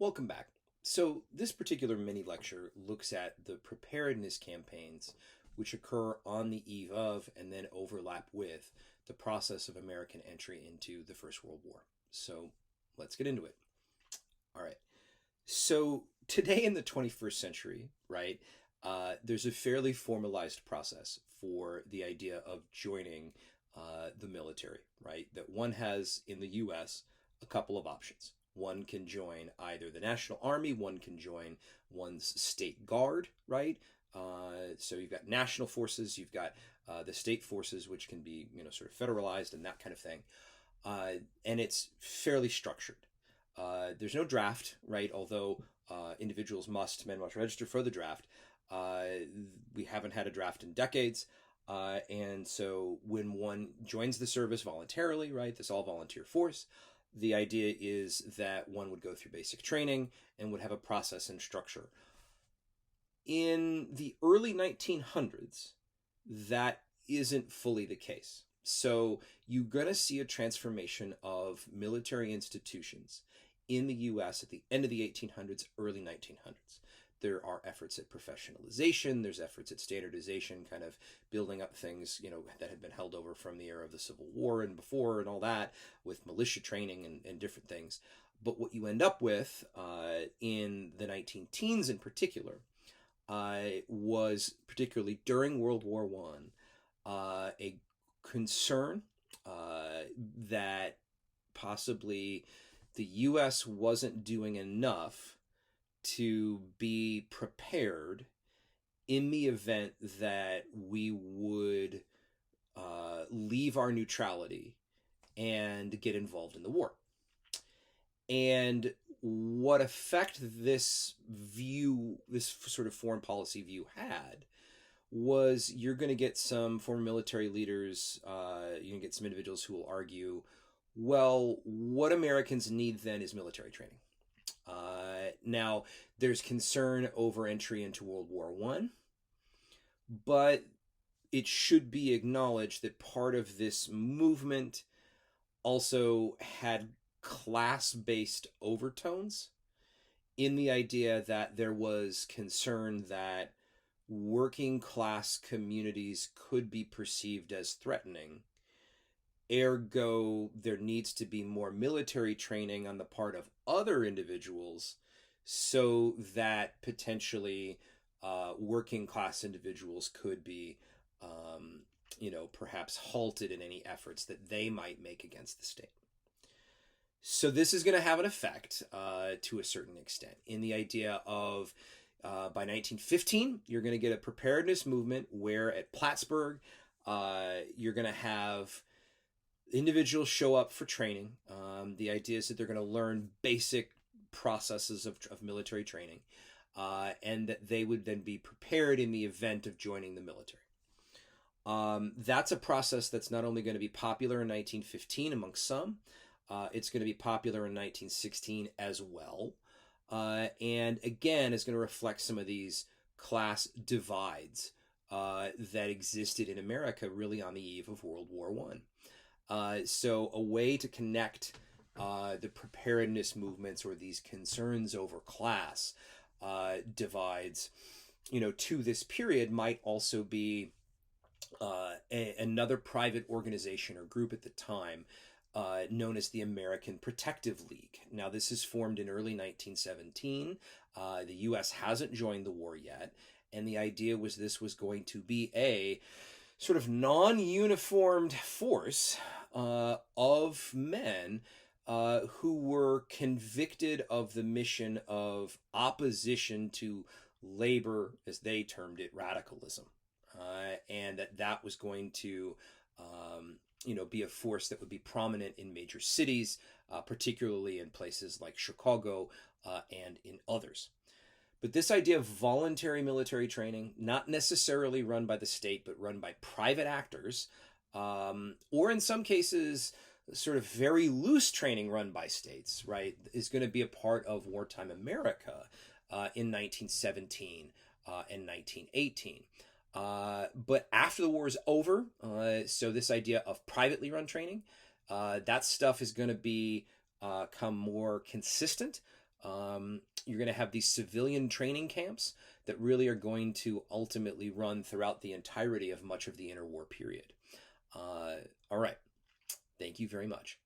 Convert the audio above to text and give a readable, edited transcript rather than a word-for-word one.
Welcome back. So, this particular mini lecture looks at the preparedness campaigns which occur on the eve of and then overlap with the process of American entry into the First World War. So, let's get into it. All right. So, today in the 21st century, right, there's a fairly formalized process for the idea of joining the military, right? That one has in the US a couple of options. One can join either the National Army, one can join one's state guard, right? So you've got national forces, you've got the state forces, which can be, sort of federalized and that kind of thing. And it's fairly structured. There's no draft, right? Although men must register for the draft. We haven't had a draft in decades. And so when one joins the service voluntarily, right, this all volunteer force, the idea is that one would go through basic training and would have a process and structure. In the early 1900s, that isn't fully the case. So you're going to see a transformation of military institutions in the U.S. at the end of the 1800s, early 1900s. There are efforts at professionalization. There's efforts at standardization, kind of building up things, that had been held over from the era of the Civil War and before and all that, with militia training and different things. But what you end up with in the 19-teens in particular was, particularly during World War I, a concern that possibly the U.S. wasn't doing enough to be prepared in the event that we would leave our neutrality and get involved in the war. And what effect this sort of foreign policy view had was you're going to get some former military leaders, you can get some individuals who will argue, well, what Americans need then is military training. Now, there's concern over entry into World War I, but it should be acknowledged that part of this movement also had class-based overtones in the idea that there was concern that working class communities could be perceived as threatening. Ergo, there needs to be more military training on the part of other individuals so that potentially working class individuals could be, perhaps halted in any efforts that they might make against the state. So this is going to have an effect to a certain extent in the idea of by 1915, you're going to get a preparedness movement where at Plattsburgh, you're going to have individuals show up for training. The idea is that they're going to learn basic processes of military training, and that they would then be prepared in the event of joining the military. That's a process that's not only going to be popular in 1915 amongst some, it's going to be popular in 1916 as well. And again, is going to reflect some of these class divides that existed in America really on the eve of World War I. So a way to connect the preparedness movements or these concerns over class divides, to this period might also be another private organization or group at the time known as the American Protective League. Now, this is formed in early 1917. The U.S. hasn't joined the war yet, and the idea was this was going to be a sort of non-uniformed force of men who were convicted of the mission of opposition to labor, as they termed it, radicalism, and that was going to be a force that would be prominent in major cities, particularly in places like Chicago and in others. But this idea of voluntary military training, not necessarily run by the state, but run by private actors, or in some cases, sort of very loose training run by states, right, is going to be a part of wartime America in 1917 and 1918. But after the war is over, so this idea of privately run training, that stuff is going to become more consistent You're going to have these civilian training camps that really are going to ultimately run throughout the entirety of much of the interwar period. All right. Thank you very much.